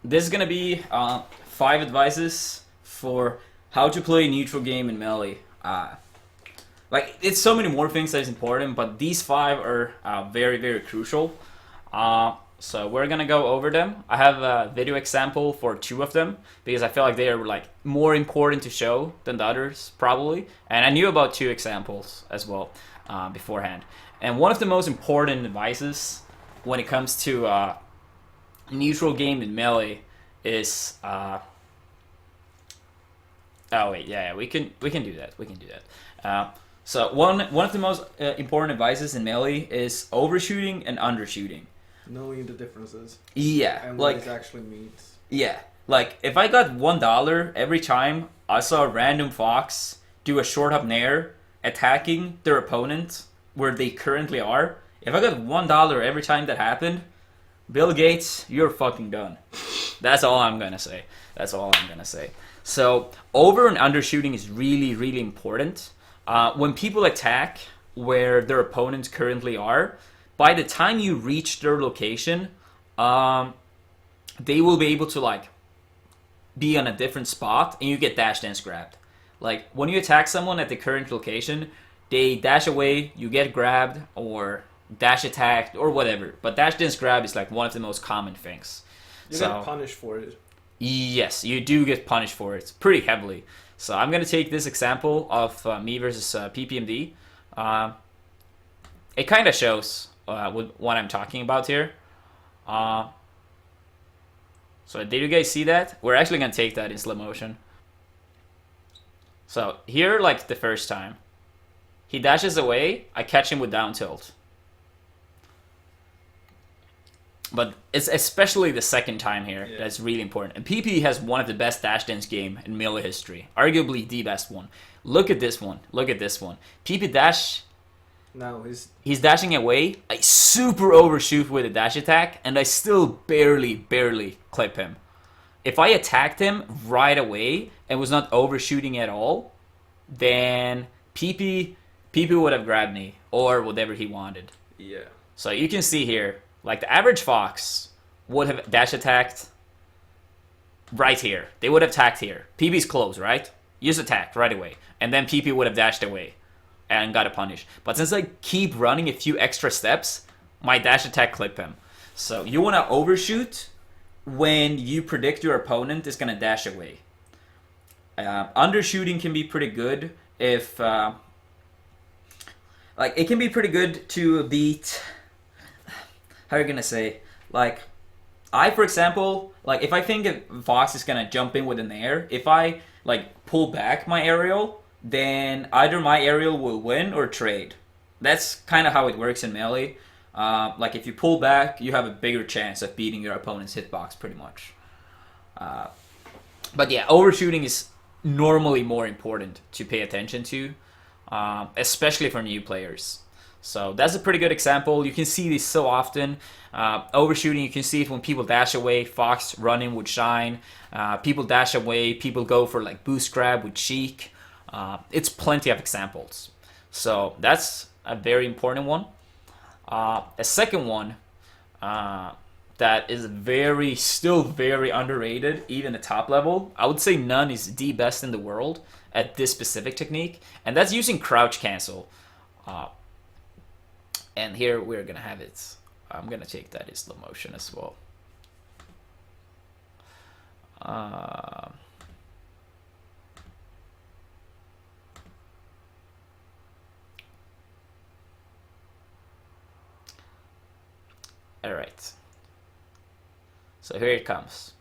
this is gonna be 5 advices for how to play neutral game in Melee. Like, it's so many more things that is important, but these 5 are very, very crucial. So we're gonna go over them. I have a video example for 2 of them because I feel like they are like more important to show than the others probably. And I knew about 2 examples as well beforehand. And one of the most important advices when it comes to neutral game in Melee is oh wait, yeah, we can do that. We can do that. So one of the most important advices in Melee is overshooting and undershooting. Knowing the differences. Yeah, and like what it actually means. yeah, like if I got $1 every time I saw a random fox do a short hop nair attacking their opponent where they currently are, if I got $1 every time that happened, Bill Gates, you're fucking done. That's all I'm gonna say. That's all I'm gonna say. So over and undershooting is really, really important. When people attack where their opponents currently are, by the time you reach their location, they will be able to like be on a different spot and you get dash dance grabbed. Like when you attack someone at the current location, they dash away, you get grabbed or dash attacked or whatever. But dash dance grab is like one of the most common things. You get punished for it. Yes, you do get punished for it pretty heavily. So I'm gonna take this example of me versus PPMD. It kind of shows what I'm talking about here. So did you guys see that? We're actually gonna take that in slow motion. So here, like the first time, he dashes away. I catch him with down tilt. But it's especially the second time here that's really important. And PP has one of the best dash dance game in Melee history. Arguably the best one. Look at this one. Look at this one. PP dash. Now he's dashing away. I super overshoot with a dash attack. And I still barely clip him. If I attacked him right away and was not overshooting at all, then PP would have grabbed me. Or whatever he wanted. Yeah. So you can see here. Like the average fox would have dash attacked right here. They would have attacked here. PP's close, right? You just attacked right away. And then PP would have dashed away and got a punish. But since I keep running a few extra steps, my dash attack clip him. So you want to overshoot when you predict your opponent is going to dash away. Undershooting can be pretty good if... like it can be pretty good to beat... How are you gonna say? Like, I, for example, like if I think a fox is gonna jump in with an air, if I like pull back my aerial, then either my aerial will win or trade. That's kind of how it works in Melee. Like if you pull back, you have a bigger chance of beating your opponent's hitbox, pretty much. But yeah, overshooting is normally more important to pay attention to, especially for new players. So that's a pretty good example. You can see this so often. Overshooting, you can see it when people dash away. Fox running with Shine. People dash away. People go for like boost grab with Cheek. It's plenty of examples. So that's a very important one. A second one that is still very underrated, even at top level. I would say none is the best in the world at this specific technique. And that's using crouch cancel. And here we're going to have it. I'm going to take that in slow motion as well. Alright. So here it comes.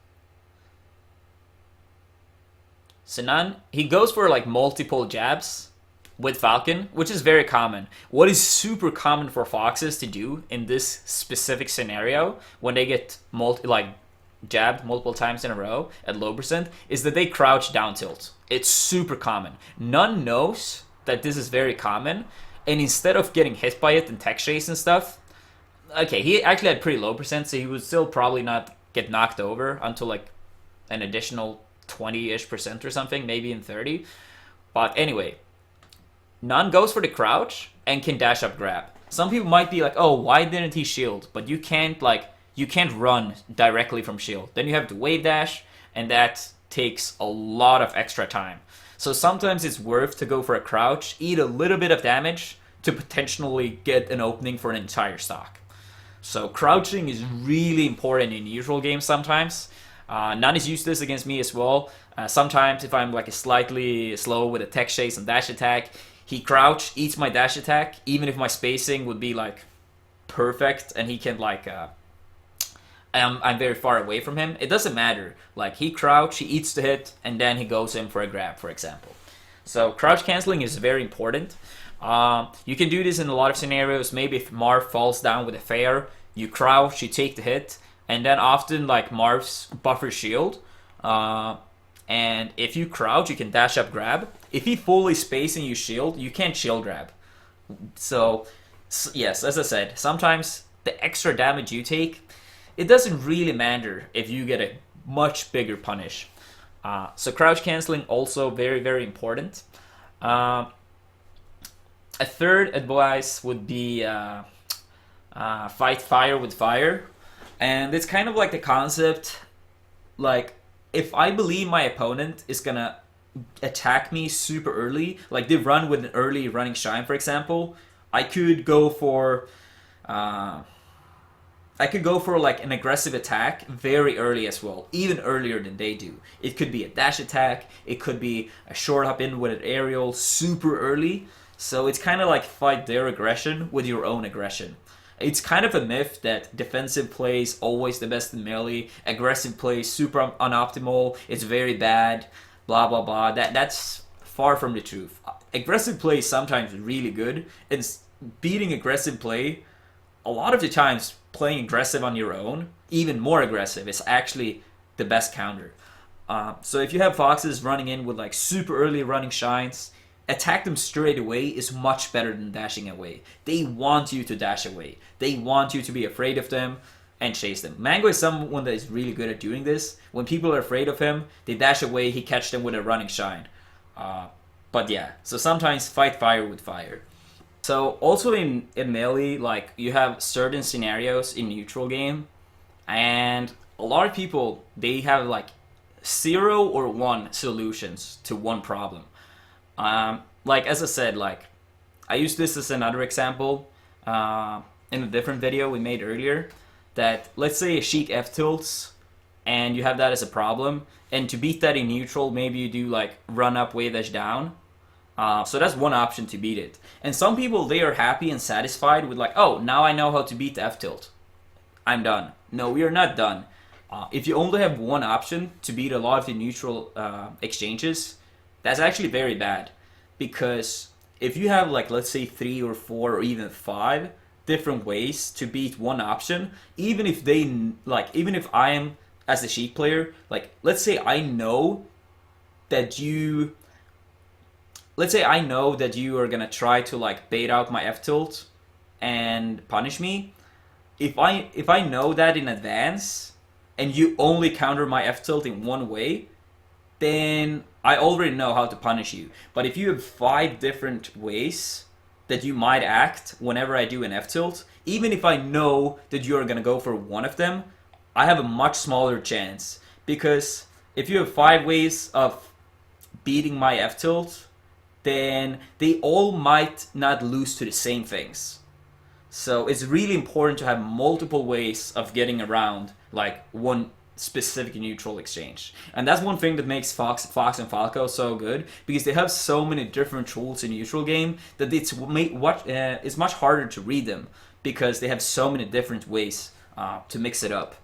Sinan, he goes for like multiple jabs with Falcon, which is very common. What is super common for foxes to do in this specific scenario when they get jabbed multiple times in a row at low percent is that they crouch down tilt. It's super common. None knows that this is very common, and instead of getting hit by it in tech chase and stuff, okay, he actually had pretty low percent, so he would still probably not get knocked over until like an additional 20-ish% or something, maybe in 30. But anyway, None goes for the crouch and can dash up grab. Some people might be like, oh, why didn't he shield? But you can't like you can't run directly from shield. Then you have to wave dash, and that takes a lot of extra time. So sometimes it's worth to go for a crouch, eat a little bit of damage to potentially get an opening for an entire stock. So crouching is really important in usual games sometimes. Nani's used this against me as well. Sometimes if I'm like slightly slow with a tech chase and dash attack, he crouch, eats my dash attack, even if my spacing would be like perfect and he can like I'm very far away from him. It doesn't matter. Like he crouch, he eats the hit, and then he goes in for a grab, for example. So crouch canceling is very important. You can do this in a lot of scenarios. Maybe if Marv falls down with a fair, you crouch, you take the hit, and then often like Marv's buffer shield. And if you crouch, you can dash up grab. If he fully spacing you shield, you can't shield grab. So yes, as I said, sometimes the extra damage you take, it doesn't really matter if you get a much bigger punish. So crouch canceling also very, very important. A third advice would be fight fire with fire. And it's kind of like the concept, like if I believe my opponent is gonna attack me super early, like they run with an early running shine, for example, I could go for like an aggressive attack very early as well, even earlier than they do. It could be a dash attack, it could be a short hop in with an aerial super early. So it's kind of like fight their aggression with your own aggression. It's kind of a myth that defensive play is always the best in melee, aggressive play is super unoptimal, it's very bad, blah blah blah. That's far from the truth. Aggressive play is sometimes really good, and beating aggressive play, a lot of the times playing aggressive on your own, even more aggressive, is actually the best counter. So if you have foxes running in with like super early running shines, attack them straight away is much better than dashing away. They want you to dash away. They want you to be afraid of them and chase them. Mango is someone that is really good at doing this. When people are afraid of him, they dash away, he catch them with a running shine. But yeah, so sometimes fight fire with fire. So also in melee, like you have certain scenarios in neutral game, and a lot of people, they have like 0 or 1 solutions to one problem. Like as I said, like I used this as another example in a different video we made earlier, that let's say a Sheik F tilts and you have that as a problem, and to beat that in neutral, maybe you do like run up, wave dash down. So that's one option to beat it. And some people, they are happy and satisfied with like, oh, now I know how to beat the F tilt. I'm done. No, we are not done. If you only have one option to beat a lot of the neutral exchanges, that's actually very bad. Because if you have like, let's say 3 or 4 or even 5 different ways to beat one option, even if I am as a Sheik player, like let's say I know that you are gonna try to like bait out my F tilt and punish me. If I know that in advance and you only counter my F tilt in one way, then I already know how to punish you. But if you have 5 different ways that you might act whenever I do an F tilt, even if I know that you are gonna go for one of them, I have a much smaller chance. Because if you have 5 ways of beating my F tilt, then they all might not lose to the same things. So it's really important to have multiple ways of getting around like one specific neutral exchange. And that's one thing that makes Fox and Falco so good, because they have so many different tools in neutral game that it's much harder to read them, because they have so many different ways to mix it up.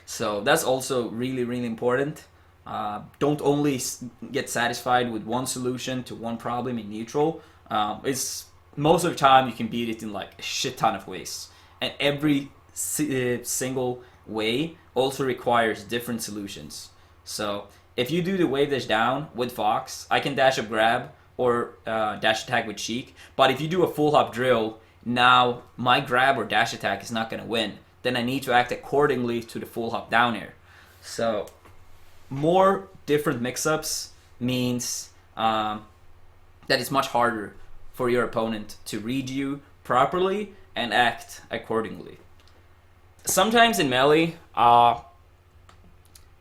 So that's also really, really important. Don't only get satisfied with one solution to one problem in neutral. It's most of the time you can beat it in like a shit ton of ways, and every single way also requires different solutions. So if you do the wave dash down with Fox, I can dash up grab or dash attack with Sheik. But if you do a full hop drill, now my grab or dash attack is not going to win. Then I need to act accordingly to the full hop down air. So more different mix-ups means that it's much harder for your opponent to read you properly and act accordingly. sometimes in melee,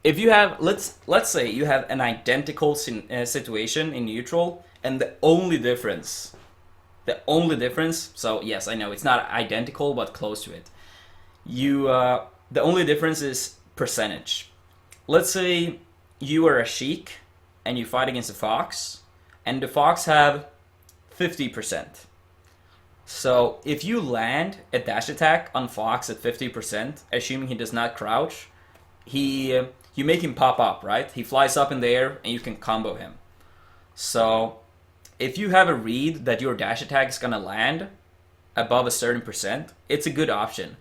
if you have let's say you have an identical situation in neutral, and the only difference, so yes, I know it's not identical but close to it. You the only difference is percentage. Let's say you are a Sheik and you fight against a Fox, and the Fox have 50%. So if you land a dash attack on Fox at 50%, assuming he does not crouch, you make him pop up, right? He flies up in the air and you can combo him. So if you have a read that your dash attack is gonna land above a certain percent, it's a good option.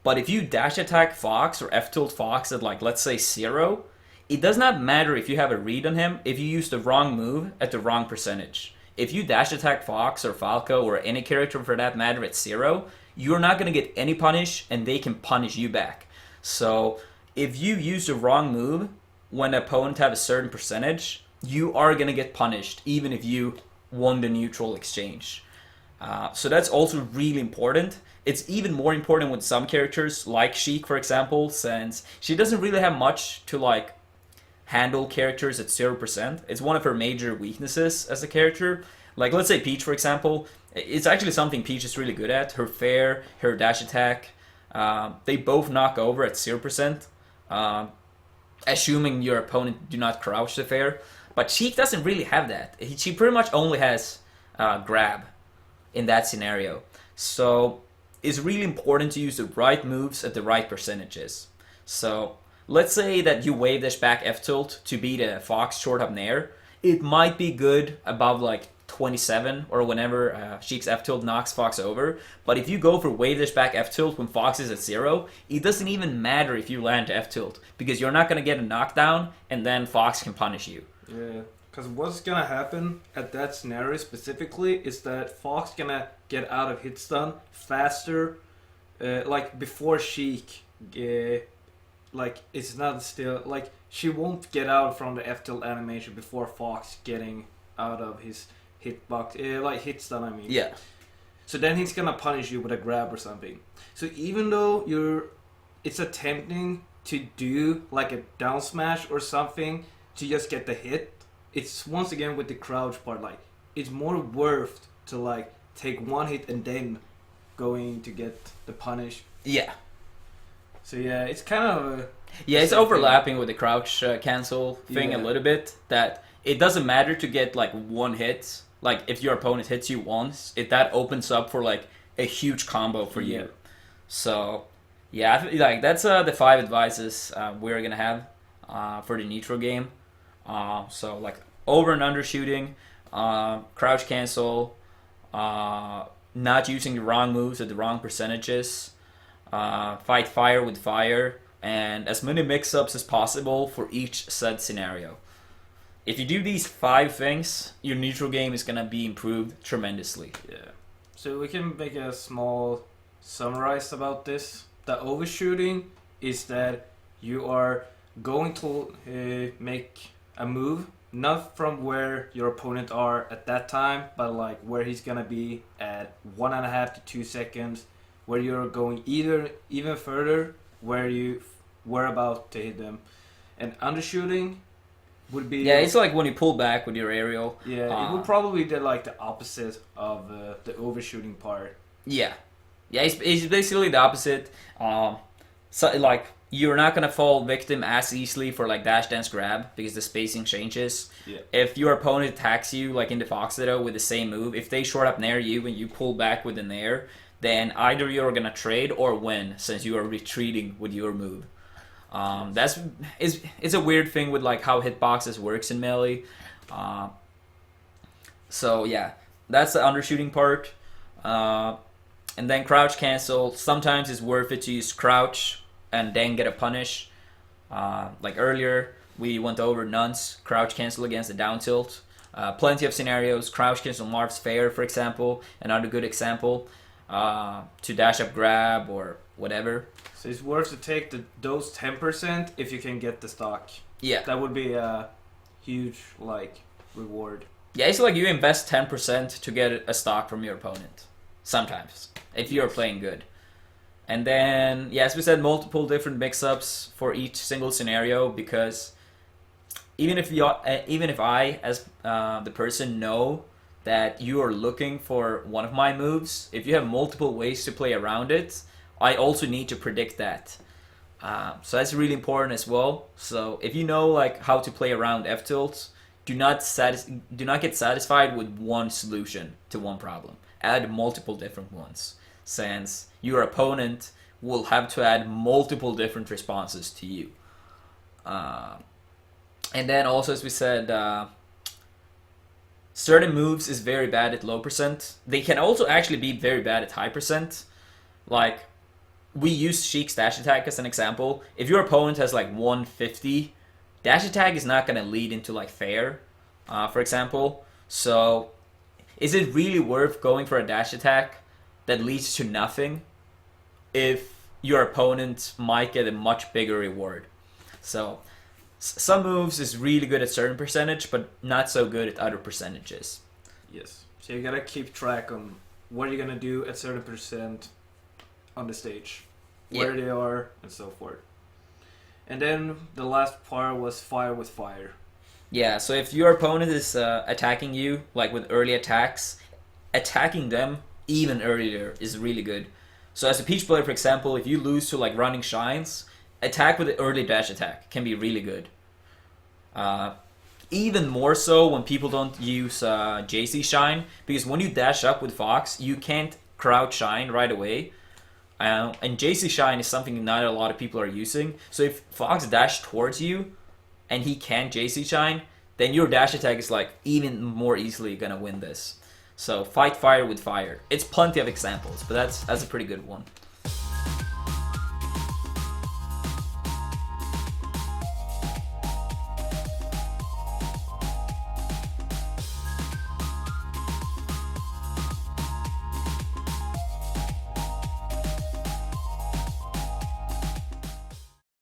But if you dash attack Fox or F tilt Fox at like let's say 0, it does not matter if you have a read on him if you use the wrong move at the wrong percentage. If you dash attack Fox or Falco or any character for that matter at 0, you're not going to get any punish and they can punish you back. So if you use the wrong move when the opponent have a certain percentage, you are going to get punished even if you won the neutral exchange. So that's also really important. It's even more important with some characters like Sheik, for example, since she doesn't really have much to like handle characters at 0%. It's one of her major weaknesses as a character. Like, let's say Peach, for example. It's actually something Peach is really good at. Her fair, her dash attack, they both knock over at 0%, assuming your opponent do not crouch the fair. But Sheik doesn't really have that. She pretty much only has grab in that scenario. So it's really important to use the right moves at the right percentages. So let's say that you wave dash back F tilt to beat a Fox short up nair. It might be good above like 27 or whenever Sheik's F tilt knocks Fox over. But if you go for wave dash back F tilt when Fox is at 0, it doesn't even matter if you land to F tilt because you're not going to get a knockdown and then Fox can punish you. Yeah, because what's gonna happen at that scenario specifically is that Fox gonna get out of hit stun faster, like before Sheik. Like it's not still like she won't get out from the F tilt animation before Fox getting out of his hitbox, like hit stun. I mean. Yeah. So then he's gonna punish you with a grab or something. So even though it's attempting to do like a down smash or something to just get the hit, it's once again with the crouch part, like it's more worth to like take one hit and then going to get the punish. Yeah. So yeah, it's kind of it's overlapping with the crouch cancel thing a little bit, that it doesn't matter to get like one hit. Like if your opponent hits you once, that opens up for like a huge combo for you. So yeah, like that's the 5 advices we're gonna have for the neutral game. So like over and undershooting, crouch cancel, not using the wrong moves at the wrong percentages, fight fire with fire, and as many mix-ups as possible for each said scenario. If you do these 5 things, your neutral game is gonna be improved tremendously. Yeah. So we can make a small summarize about this. The overshooting is that you are going to make a move, not from where your opponent are at that time, but like where he's gonna be at 1.5 to 2 seconds, where you're going even further, where you were about to hit them. And undershooting would be it's like when you pull back with your aerial. It would probably be like the opposite of the overshooting part. It's basically the opposite. So like you're not gonna fall victim as easily for like dash dance grab because the spacing changes. If your opponent attacks you like in the Fox Ditto with the same move, if they short up nair you and you pull back with the nair, then either you're gonna trade or win since you are retreating with your move. It's a weird thing with like how hitboxes works in melee. So yeah, that's the undershooting part. And then crouch cancel. Sometimes it's worth it to use crouch and then get a punish. Like earlier, we went over Nun's crouch cancel against the down tilt. Plenty of scenarios. Crouch cancel Marv's fair, for example, another good example. To dash up grab or whatever. So it's worth to take those 10% if you can get the stock. Yeah. That would be a huge like reward. Yeah, it's like you invest 10% to get a stock from your opponent. Sometimes, if you're playing good. And then, yeah, as we said, multiple different mix-ups for each single scenario, because even if I, as the person, know that you are looking for one of my moves, if you have multiple ways to play around it, I also need to predict that. So that's really important as well. So if you know like how to play around F tilts, do not get satisfied with one solution to one problem. Add multiple different ones, since your opponent will have to add multiple different responses to you. And then also, as we said, certain moves is very bad at low percent. They can also actually be very bad at high percent. Like, we use Sheik's dash attack as an example. If your opponent has like 150, dash attack is not going to lead into like fair, for example. So is it really worth going for a dash attack that leads to nothing if your opponent might get a much bigger reward? So some moves is really good at certain percentage, but not so good at other percentages. Yes. So you gotta keep track on what you're gonna do at certain percent on the stage, where they are, and so forth. And then the last part was fire with fire. Yeah, so if your opponent is attacking you, like with early attacks, attacking them even earlier is really good. So as a Peach player, for example, if you lose to like running shines, attack with the early dash attack can be really good. Even more so when people don't use JC Shine, because when you dash up with Fox, you can't crouch Shine right away. And JC Shine is something not a lot of people are using. So if Fox dash towards you and he can't JC Shine, then your dash attack is like even more easily gonna win this. So fight fire with fire. It's plenty of examples, but that's a pretty good one.